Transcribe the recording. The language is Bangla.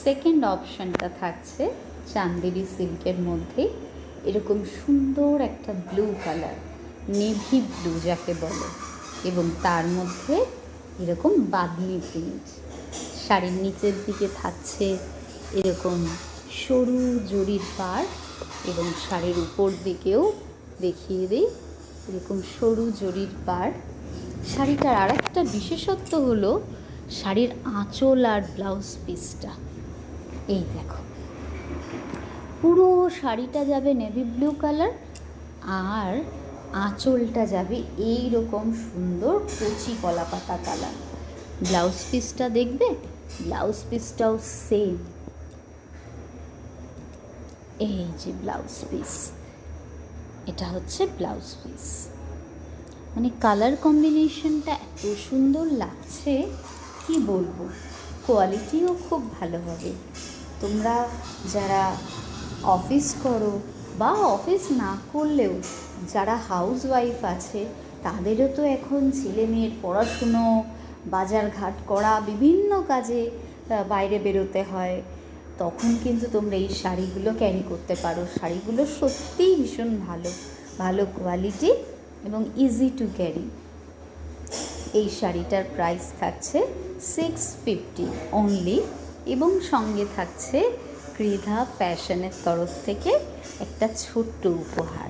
সেকেন্ড অপশানটা থাকছে চান্দেরি সিল্কের মধ্যে এরকম সুন্দর একটা ব্লু কালার, নেভি ব্লু যাকে বলে, এবং তার মধ্যে এরকম বাদনি প্রিন্ট। শাড়ির নিচের দিকে থাকছে এরকম সরু জরির পাড়, এবং শাড়ির উপর দিকেও দেখিয়ে দিই এরকম সরু জরির পাড়। শাড়িটার আর একটা বিশেষত্ব হলো শাড়ির আঁচল আর ব্লাউজ পিসটা। এই দেখো, পুরো শাড়িটা যাবে নেভি ব্লু কালার, আর আঁচলটা যাবে এই রকম সুন্দর কচি কলাপাতা কালার। ব্লাউজ পিসটা দেখবে, ব্লাউজ পিসটাও সেম। এই যে ব্লাউজ পিস, এটা হচ্ছে ব্লাউজ পিস। মানে কালার কম্বিনেশনটা এত সুন্দর লাগছে কি বলবো, কোয়ালিটিও খুব ভালো হবে। তোমরা যারা অফিস করো বা অফিস না করলেও যারা হাউস ওয়াইফ আছে, তাদেরও তো এখন ছেলে মেয়ের পড়াশুনো, বাজারঘাট করা, বিভিন্ন কাজে বাইরে বেরোতে হয়, তখন কিন্তু তোমরা এই শাড়িগুলো ক্যারি করতে পারো। শাড়িগুলো সত্যিই ভীষণ ভালো, ভালো কোয়ালিটি এবং ইজি টু ক্যারি। এই শাড়িটার প্রাইস থাকছে 650 অনলি, এবং সঙ্গে থাকছে কৃধা ফ্যাশনের তরফ থেকে একটা ছোট্ট উপহার।